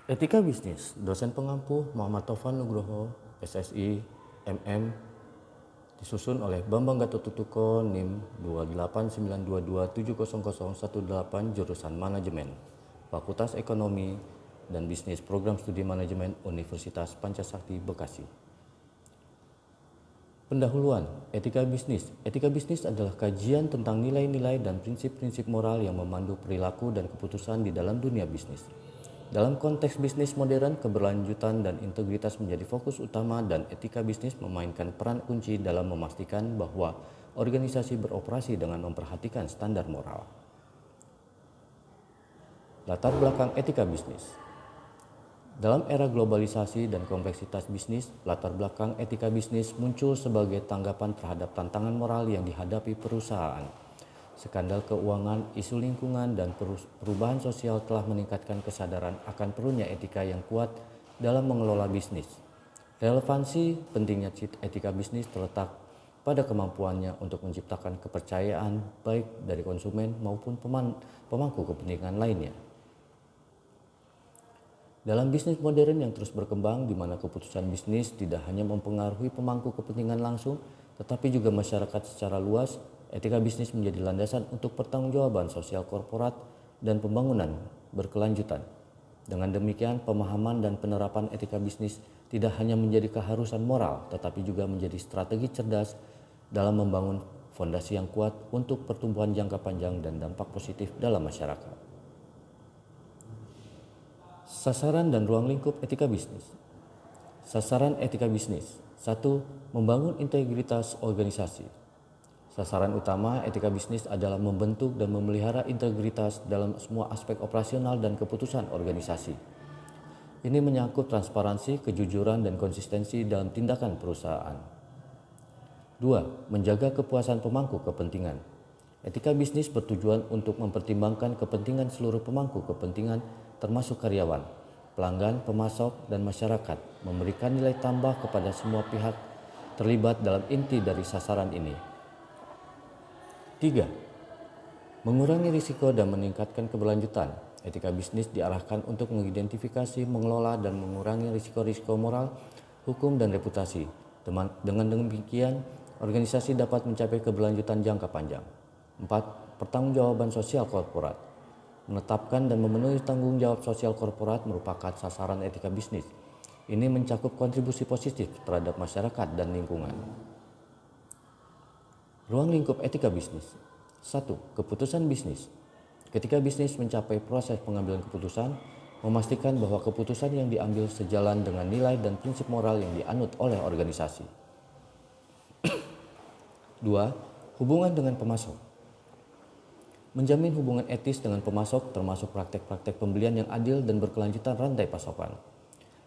Etika Bisnis, dosen pengampu Muhammad Taufan Nugroho, SSI, MM, disusun oleh Bambang Gatottutuko, NIM 28922700018, jurusan Manajemen, Fakultas Ekonomi dan Bisnis Program Studi Manajemen Universitas Pancasakti, Bekasi. Pendahuluan, etika bisnis. Etika bisnis adalah kajian tentang nilai-nilai dan prinsip-prinsip moral yang memandu perilaku dan keputusan di dalam dunia bisnis. Dalam konteks bisnis modern, keberlanjutan dan integritas menjadi fokus utama dan etika bisnis memainkan peran kunci dalam memastikan bahwa organisasi beroperasi dengan memperhatikan standar moral. Latar belakang etika bisnis. Dalam era globalisasi dan kompleksitas bisnis, latar belakang etika bisnis muncul sebagai tanggapan terhadap tantangan moral yang dihadapi perusahaan. Skandal keuangan, isu lingkungan, dan perubahan sosial telah meningkatkan kesadaran akan perlunya etika yang kuat dalam mengelola bisnis. Relevansi pentingnya etika bisnis terletak pada kemampuannya untuk menciptakan kepercayaan baik dari konsumen maupun pemangku kepentingan lainnya. Dalam bisnis modern yang terus berkembang, di mana keputusan bisnis tidak hanya mempengaruhi pemangku kepentingan langsung, tetapi juga masyarakat secara luas, etika bisnis menjadi landasan untuk pertanggungjawaban sosial korporat dan pembangunan berkelanjutan. Dengan demikian, pemahaman dan penerapan etika bisnis tidak hanya menjadi keharusan moral, tetapi juga menjadi strategi cerdas dalam membangun fondasi yang kuat untuk pertumbuhan jangka panjang dan dampak positif dalam masyarakat. Sasaran dan ruang lingkup etika bisnis. Sasaran etika bisnis. 1. Membangun integritas organisasi. Sasaran utama etika bisnis adalah membentuk dan memelihara integritas dalam semua aspek operasional dan keputusan organisasi. Ini menyangkut transparansi, kejujuran, dan konsistensi dalam tindakan perusahaan. 2. Menjaga kepuasan pemangku kepentingan. Etika bisnis bertujuan untuk mempertimbangkan kepentingan seluruh pemangku kepentingan termasuk karyawan, pelanggan, pemasok, dan masyarakat, memberikan nilai tambah kepada semua pihak terlibat dalam inti dari sasaran ini. 3. Mengurangi risiko dan meningkatkan keberlanjutan. Etika bisnis diarahkan untuk mengidentifikasi, mengelola, dan mengurangi risiko-risiko moral, hukum, dan reputasi. Dengan demikian, organisasi dapat mencapai keberlanjutan jangka panjang. 4. Pertanggungjawaban sosial korporat. Menetapkan dan memenuhi tanggung jawab sosial korporat merupakan sasaran etika bisnis. Ini mencakup kontribusi positif terhadap masyarakat dan lingkungan. Ruang lingkup etika bisnis. 1. Keputusan bisnis. Ketika bisnis mencapai proses pengambilan keputusan, memastikan bahwa keputusan yang diambil sejalan dengan nilai dan prinsip moral yang dianut oleh organisasi. 2. Hubungan dengan pemasok. Menjamin hubungan etis dengan pemasok termasuk praktek-praktek pembelian yang adil dan berkelanjutan rantai pasokan.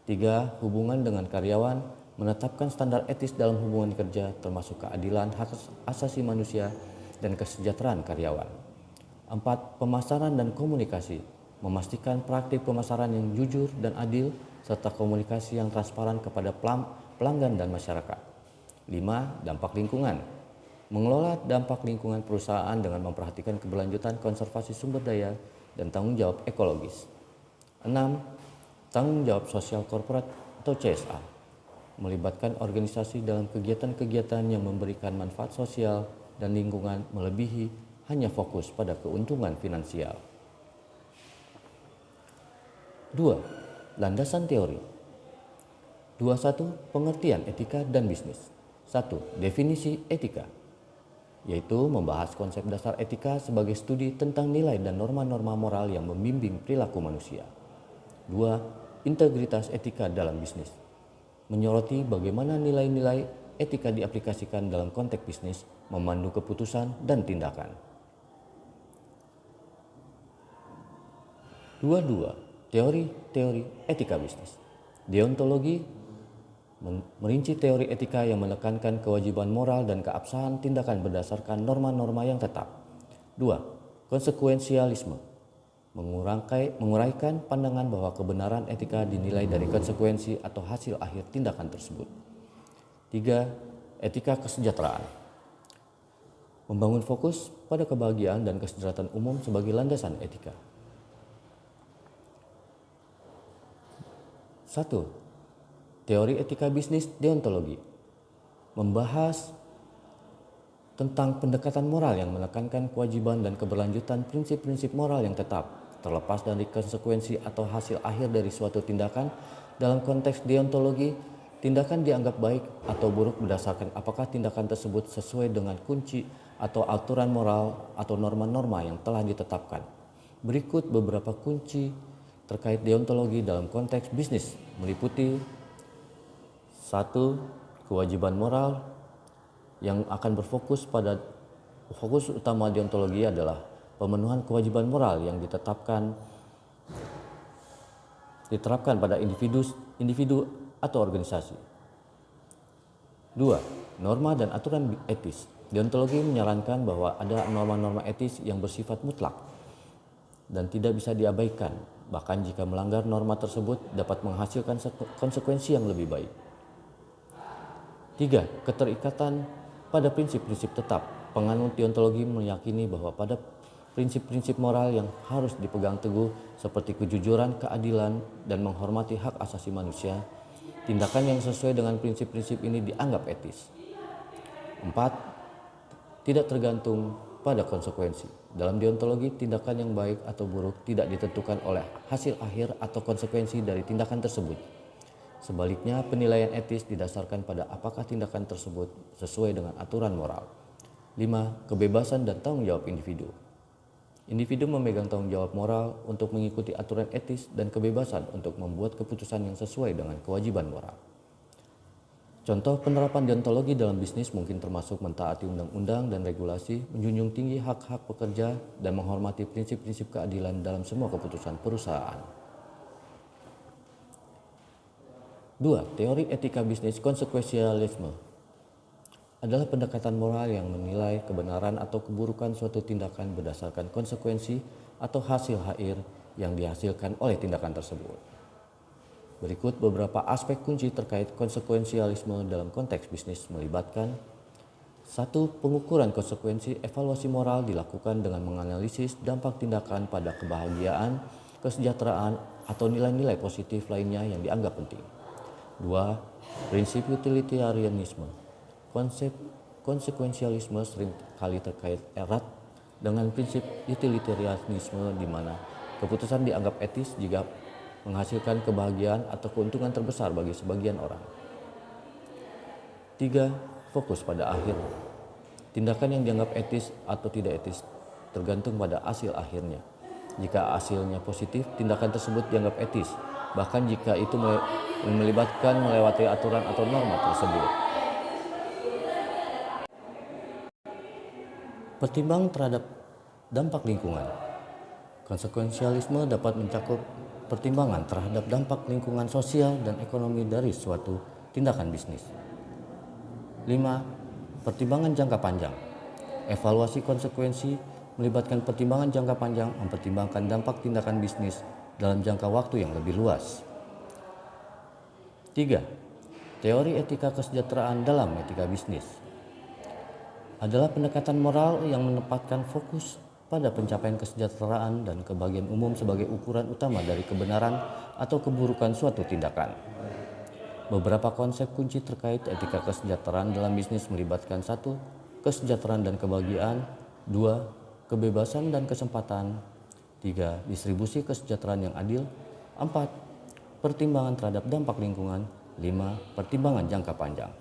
3. Hubungan dengan karyawan, menetapkan standar etis dalam hubungan kerja termasuk keadilan, hak asasi manusia, dan kesejahteraan karyawan. 4. Pemasaran dan komunikasi, memastikan praktik pemasaran yang jujur dan adil serta komunikasi yang transparan kepada pelanggan dan masyarakat. 5. Dampak lingkungan. Mengelola dampak lingkungan perusahaan dengan memperhatikan keberlanjutan konservasi sumber daya dan tanggung jawab ekologis. 6. Tanggung jawab sosial korporat atau CSR. Melibatkan organisasi dalam kegiatan-kegiatan yang memberikan manfaat sosial dan lingkungan melebihi hanya fokus pada keuntungan finansial. 2. Landasan teori. 21. Pengertian etika dan bisnis. 1. Definisi etika, yaitu membahas konsep dasar etika sebagai studi tentang nilai dan norma-norma moral yang membimbing perilaku manusia. 2. Integritas etika dalam bisnis, menyoroti bagaimana nilai-nilai etika diaplikasikan dalam konteks bisnis, memandu keputusan dan tindakan. 2. Teori-teori etika bisnis. Deontologi merinci teori etika yang menekankan kewajiban moral dan keabsahan tindakan berdasarkan norma-norma yang tetap. 2. Konsekuensialisme, menguraikan pandangan bahwa kebenaran etika dinilai dari konsekuensi atau hasil akhir tindakan tersebut. 3. Etika kesejahteraan, membangun fokus pada kebahagiaan dan kesejahteraan umum sebagai landasan etika. 1. Teori etika bisnis deontologi membahas tentang pendekatan moral yang menekankan kewajiban dan keberlanjutan prinsip-prinsip moral yang tetap, terlepas dari konsekuensi atau hasil akhir dari suatu tindakan. Dalam konteks deontologi, tindakan dianggap baik atau buruk berdasarkan apakah tindakan tersebut sesuai dengan kunci atau aturan moral atau norma-norma yang telah ditetapkan. Berikut beberapa kunci terkait deontologi dalam konteks bisnis meliputi 1. Kewajiban moral yang akan fokus utama deontologi adalah pemenuhan kewajiban moral yang diterapkan pada individu atau organisasi. 2. Norma dan aturan etis. Deontologi menyarankan bahwa ada norma-norma etis yang bersifat mutlak dan tidak bisa diabaikan, bahkan jika melanggar norma tersebut dapat menghasilkan konsekuensi yang lebih baik. 3. Keterikatan pada prinsip-prinsip tetap. Penganut deontologi meyakini bahwa pada prinsip-prinsip moral yang harus dipegang teguh seperti kejujuran, keadilan, dan menghormati hak asasi manusia. Tindakan yang sesuai dengan prinsip-prinsip ini dianggap etis. 4. Tidak tergantung pada konsekuensi. Dalam deontologi, tindakan yang baik atau buruk tidak ditentukan oleh hasil akhir atau konsekuensi dari tindakan tersebut. Sebaliknya, penilaian etis didasarkan pada apakah tindakan tersebut sesuai dengan aturan moral. 5. Kebebasan dan tanggung jawab individu. Individu memegang tanggung jawab moral untuk mengikuti aturan etis dan kebebasan untuk membuat keputusan yang sesuai dengan kewajiban moral. Contoh penerapan deontologi dalam bisnis mungkin termasuk mentaati undang-undang dan regulasi, menjunjung tinggi hak-hak pekerja, dan menghormati prinsip-prinsip keadilan dalam semua keputusan perusahaan. 2. Teori etika bisnis konsekuensialisme adalah pendekatan moral yang menilai kebenaran atau keburukan suatu tindakan berdasarkan konsekuensi atau hasil akhir yang dihasilkan oleh tindakan tersebut. Berikut beberapa aspek kunci terkait konsekuensialisme dalam konteks bisnis melibatkan 1. Pengukuran konsekuensi. Evaluasi moral dilakukan dengan menganalisis dampak tindakan pada kebahagiaan, kesejahteraan, atau nilai-nilai positif lainnya yang dianggap penting. 2. Prinsip utilitarianisme. Konsep konsekuensialisme seringkali terkait erat dengan prinsip utilitarianisme di mana keputusan dianggap etis jika menghasilkan kebahagiaan atau keuntungan terbesar bagi sebagian orang. 3. Fokus pada akhir. Tindakan yang dianggap etis atau tidak etis tergantung pada hasil akhirnya. Jika hasilnya positif, tindakan tersebut dianggap etis, bahkan jika itu melibatkan melewati aturan atau norma tersebut. Pertimbangan terhadap dampak lingkungan. Konsekuensialisme dapat mencakup pertimbangan terhadap dampak lingkungan sosial dan ekonomi dari suatu tindakan bisnis. 5. Pertimbangan jangka panjang. Evaluasi konsekuensi melibatkan pertimbangan jangka panjang, mempertimbangkan dampak tindakan bisnis dalam jangka waktu yang lebih luas. 3. Teori etika kesejahteraan dalam etika bisnis adalah pendekatan moral yang menempatkan fokus pada pencapaian kesejahteraan dan kebahagiaan umum sebagai ukuran utama dari kebenaran atau keburukan suatu tindakan. Beberapa konsep kunci terkait etika kesejahteraan dalam bisnis melibatkan 1. Kesejahteraan dan kebahagiaan. 2. Kebebasan dan kesempatan. 3. Distribusi kesejahteraan yang adil. 4. Pertimbangan terhadap dampak lingkungan. 5. Pertimbangan jangka panjang.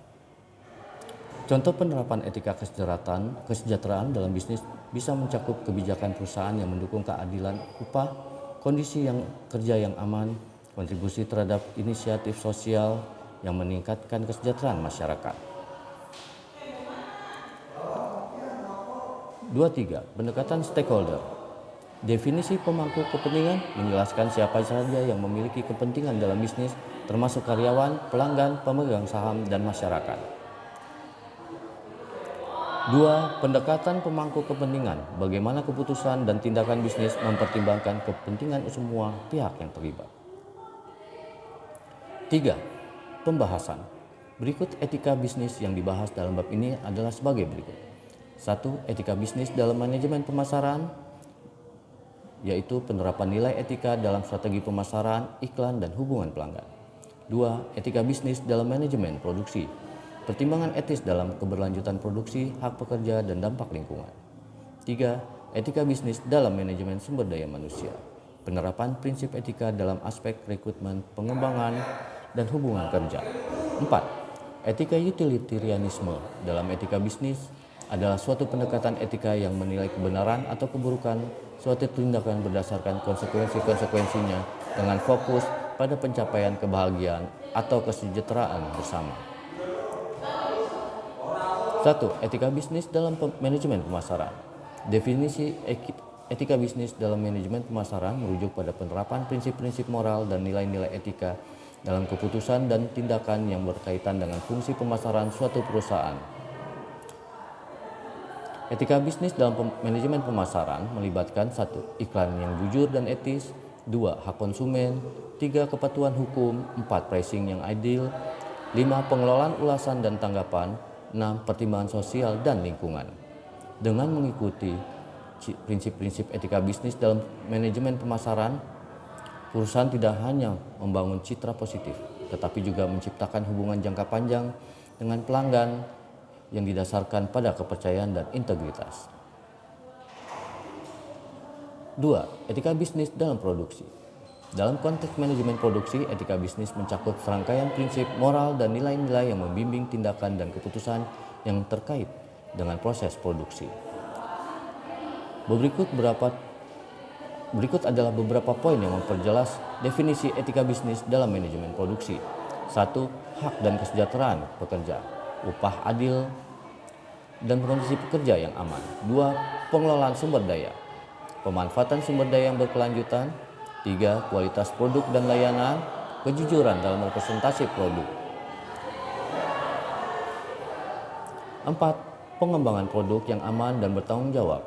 Contoh penerapan etika kesejahteraan dalam bisnis bisa mencakup kebijakan perusahaan yang mendukung keadilan upah, kondisi kerja yang aman, kontribusi terhadap inisiatif sosial yang meningkatkan kesejahteraan masyarakat. 2.3. Pendekatan stakeholder. Definisi pemangku kepentingan menjelaskan siapa saja yang memiliki kepentingan dalam bisnis, termasuk karyawan, pelanggan, pemegang saham, dan masyarakat. 2. Pendekatan pemangku kepentingan. Bagaimana keputusan dan tindakan bisnis mempertimbangkan kepentingan semua pihak yang terlibat. 3. Pembahasan. Berikut etika bisnis yang dibahas dalam bab ini adalah sebagai berikut. 1. Etika bisnis dalam manajemen pemasaran, yaitu penerapan nilai etika dalam strategi pemasaran, iklan, dan hubungan pelanggan. 2. Etika bisnis dalam manajemen produksi. Pertimbangan etis dalam keberlanjutan produksi, hak pekerja, dan dampak lingkungan. 3. Etika bisnis dalam manajemen sumber daya manusia. Penerapan prinsip etika dalam aspek rekrutmen, pengembangan, dan hubungan kerja. 4. Etika utilitarianisme dalam etika bisnis adalah suatu pendekatan etika yang menilai kebenaran atau keburukan suatu tindakan berdasarkan konsekuensi-konsekuensinya dengan fokus pada pencapaian kebahagiaan atau kesejahteraan bersama. 1. Etika bisnis dalam manajemen pemasaran. Definisi etika bisnis dalam manajemen pemasaran merujuk pada penerapan prinsip-prinsip moral dan nilai-nilai etika dalam keputusan dan tindakan yang berkaitan dengan fungsi pemasaran suatu perusahaan. Etika bisnis dalam manajemen pemasaran melibatkan 1. Iklan yang jujur dan etis, 2. Hak konsumen, 3. Kepatuhan hukum, 4. Pricing yang adil, 5. Pengelolaan ulasan dan tanggapan, 6. Pertimbangan sosial dan lingkungan. Dengan mengikuti prinsip-prinsip etika bisnis dalam manajemen pemasaran, perusahaan tidak hanya membangun citra positif, tetapi juga menciptakan hubungan jangka panjang dengan pelanggan yang didasarkan pada kepercayaan dan integritas. 2. Etika bisnis dalam produksi. Dalam konteks manajemen produksi, etika bisnis mencakup serangkaian prinsip, moral, dan nilai-nilai yang membimbing tindakan dan keputusan yang terkait dengan proses produksi. Berikut adalah beberapa poin yang memperjelas definisi etika bisnis dalam manajemen produksi. 1. Hak dan kesejahteraan pekerja, upah adil, dan kondisi pekerja yang aman. 2. Pengelolaan sumber daya, pemanfaatan sumber daya yang berkelanjutan. 3. Kualitas produk dan layanan, kejujuran dalam representasi produk. 4. Pengembangan produk yang aman dan bertanggung jawab,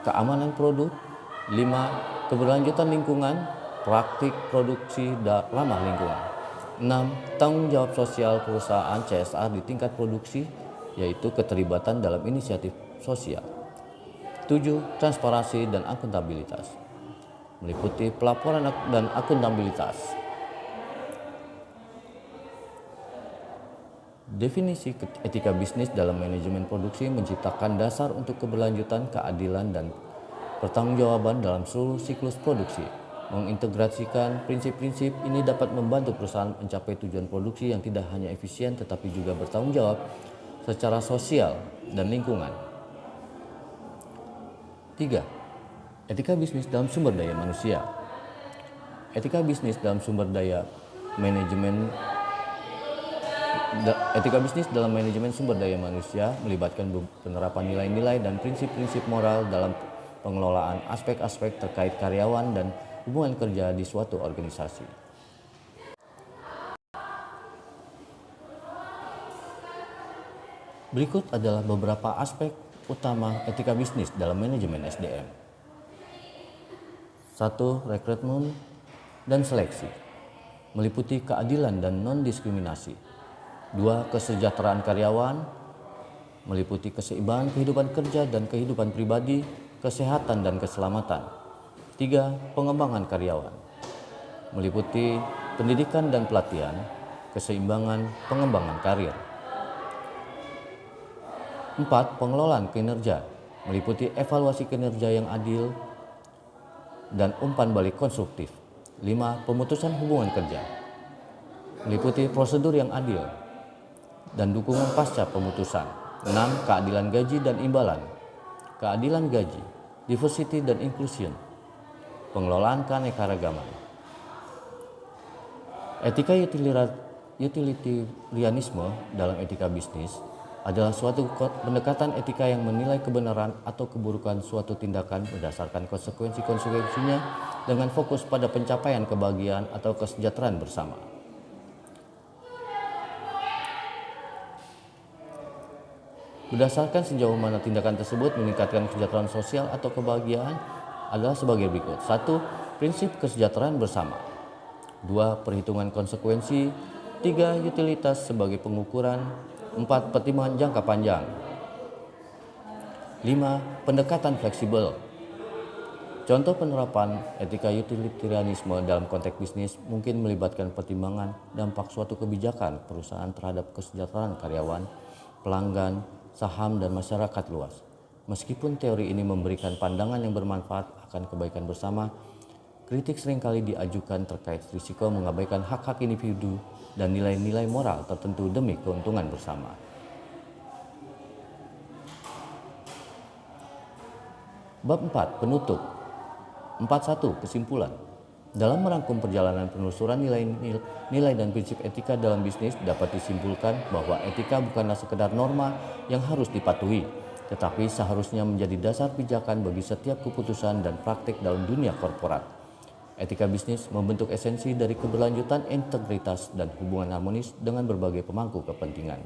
keamanan produk. 5. Keberlanjutan lingkungan, praktik produksi ramah lingkungan. 6. Tanggung jawab sosial perusahaan CSR di tingkat produksi, yaitu keterlibatan dalam inisiatif sosial. 7. Transparansi dan akuntabilitas, meliputi pelaporan dan akuntabilitas. Definisi etika bisnis dalam manajemen produksi menciptakan dasar untuk keberlanjutan, keadilan, dan pertanggungjawaban dalam seluruh siklus produksi. Mengintegrasikan prinsip-prinsip ini dapat membantu perusahaan mencapai tujuan produksi yang tidak hanya efisien tetapi juga bertanggung jawab secara sosial dan lingkungan. 3. Etika bisnis dalam sumber daya manusia. Etika bisnis dalam manajemen sumber daya manusia melibatkan penerapan nilai-nilai dan prinsip-prinsip moral dalam pengelolaan aspek-aspek terkait karyawan dan hubungan kerja di suatu organisasi. Berikut adalah beberapa aspek utama etika bisnis dalam manajemen SDM. 1. Rekrutmen dan seleksi, meliputi keadilan dan non-diskriminasi. 2. Kesejahteraan karyawan, meliputi keseimbangan kehidupan kerja dan kehidupan pribadi, kesehatan dan keselamatan. 3. Pengembangan karyawan, meliputi pendidikan dan pelatihan, keseimbangan pengembangan karir. 4. Pengelolaan kinerja, meliputi evaluasi kinerja yang adil dan umpan balik konstruktif. 5. Pemutusan hubungan kerja, meliputi prosedur yang adil dan dukungan pasca pemutusan. 6. Keadilan gaji dan imbalan, keadilan gaji, diversity dan inclusion, pengelolaan keanekaragaman. Etika utilitarianisme dalam etika bisnis adalah suatu pendekatan etika yang menilai kebenaran atau keburukan suatu tindakan berdasarkan konsekuensi-konsekuensinya dengan fokus pada pencapaian kebahagiaan atau kesejahteraan bersama. Berdasarkan sejauh mana tindakan tersebut meningkatkan kesejahteraan sosial atau kebahagiaan adalah sebagai berikut. 1. Prinsip kesejahteraan bersama. 2. Perhitungan konsekuensi. 3. Utilitas sebagai pengukuran. 4. Pertimbangan jangka panjang. 5. Pendekatan fleksibel. Contoh penerapan etika utilitarianisme dalam konteks bisnis mungkin melibatkan pertimbangan dampak suatu kebijakan perusahaan terhadap kesejahteraan karyawan, pelanggan, saham, dan masyarakat luas. Meskipun teori ini memberikan pandangan yang bermanfaat akan kebaikan bersama, kritik seringkali diajukan terkait risiko mengabaikan hak-hak individu dan nilai-nilai moral tertentu demi keuntungan bersama. Bab 4. Penutup. 4.1. Kesimpulan. Dalam merangkum perjalanan penelusuran nilai dan prinsip etika dalam bisnis dapat disimpulkan bahwa etika bukanlah sekedar norma yang harus dipatuhi, tetapi seharusnya menjadi dasar pijakan bagi setiap keputusan dan praktik dalam dunia korporat. Etika bisnis membentuk esensi dari keberlanjutan integritas dan hubungan harmonis dengan berbagai pemangku kepentingan.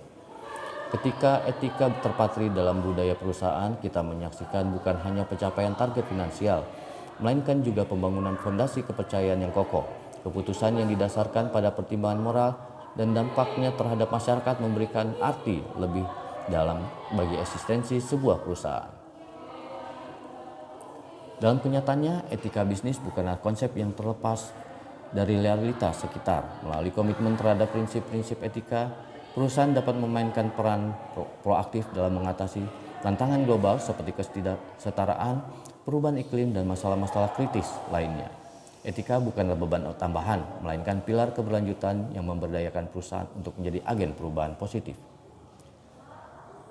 Ketika etika terpatri dalam budaya perusahaan, kita menyaksikan bukan hanya pencapaian target finansial, melainkan juga pembangunan fondasi kepercayaan yang kokoh, keputusan yang didasarkan pada pertimbangan moral, dan dampaknya terhadap masyarakat memberikan arti lebih dalam bagi eksistensi sebuah perusahaan. Dalam kenyataannya, etika bisnis bukanlah konsep yang terlepas dari realitas sekitar. Melalui komitmen terhadap prinsip-prinsip etika, perusahaan dapat memainkan peran proaktif dalam mengatasi tantangan global seperti ketidaksetaraan, perubahan iklim, dan masalah-masalah kritis lainnya. Etika bukanlah beban tambahan, melainkan pilar keberlanjutan yang memberdayakan perusahaan untuk menjadi agen perubahan positif.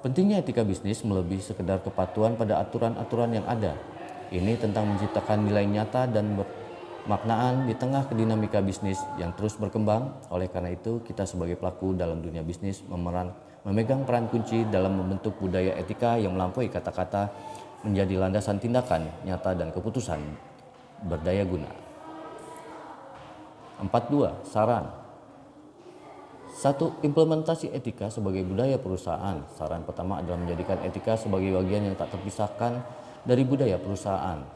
Pentingnya etika bisnis melebihi sekedar kepatuhan pada aturan-aturan yang ada. Ini tentang menciptakan nilai nyata dan bermaknaan di tengah dinamika bisnis yang terus berkembang. Oleh karena itu, kita sebagai pelaku dalam dunia bisnis memegang peran kunci dalam membentuk budaya etika yang melampaui kata-kata, menjadi landasan tindakan nyata dan keputusan berdaya guna. 4.2. Saran. 1. Implementasi etika sebagai budaya perusahaan. Saran pertama adalah menjadikan etika sebagai bagian yang tak terpisahkan dari budaya perusahaan.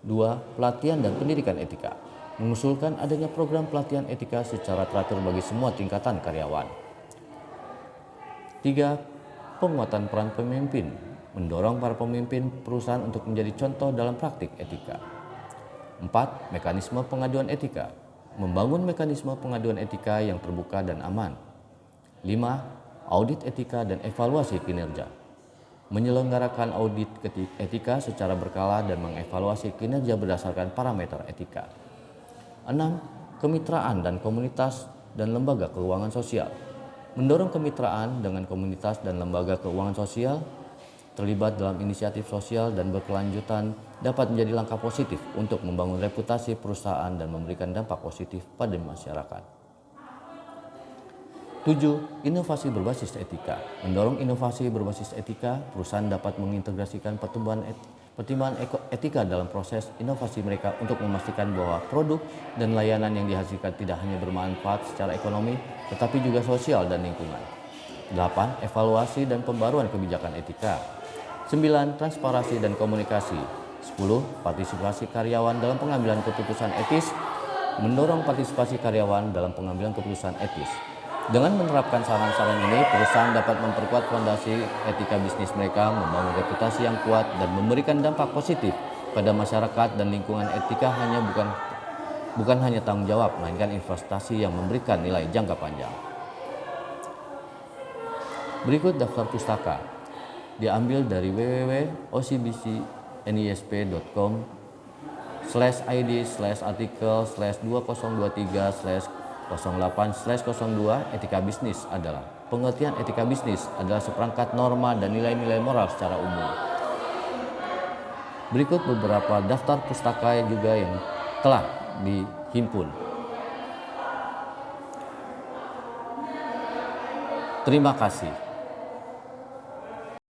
2. Pelatihan dan pendidikan etika. Mengusulkan adanya program pelatihan etika secara teratur bagi semua tingkatan karyawan. 3. Penguatan peran pemimpin. Mendorong para pemimpin perusahaan untuk menjadi contoh dalam praktik etika. 4. Mekanisme pengaduan etika. Membangun mekanisme pengaduan etika yang terbuka dan aman. 5. Audit etika dan evaluasi kinerja. Menyelenggarakan audit etika secara berkala dan mengevaluasi kinerja berdasarkan parameter etika. 6. Kemitraan dan komunitas dan lembaga keuangan sosial. Mendorong kemitraan dengan komunitas dan lembaga keuangan sosial, terlibat dalam inisiatif sosial dan berkelanjutan dapat menjadi langkah positif untuk membangun reputasi perusahaan dan memberikan dampak positif pada masyarakat. 7. Inovasi berbasis etika. Mendorong inovasi berbasis etika, perusahaan dapat mengintegrasikan pertimbangan etika dalam proses inovasi mereka untuk memastikan bahwa produk dan layanan yang dihasilkan tidak hanya bermanfaat secara ekonomi, tetapi juga sosial dan lingkungan. 8. Evaluasi dan pembaruan kebijakan etika. 9. Transparansi dan komunikasi. 10. Partisipasi karyawan dalam pengambilan keputusan etis. Mendorong partisipasi karyawan dalam pengambilan keputusan etis. Dengan menerapkan saran-saran ini, perusahaan dapat memperkuat fondasi etika bisnis mereka, membangun reputasi yang kuat, dan memberikan dampak positif pada masyarakat dan lingkungan. Etika bukan hanya tanggung jawab, melainkan investasi yang memberikan nilai jangka panjang. Berikut daftar pustaka. Diambil dari www.ocbc.com/id/artikel/2023/08/02 etika bisnis adalah pengertian etika bisnis adalah seperangkat norma dan nilai-nilai moral secara umum. Berikut beberapa daftar pustaka juga yang telah dihimpun. Terima kasih.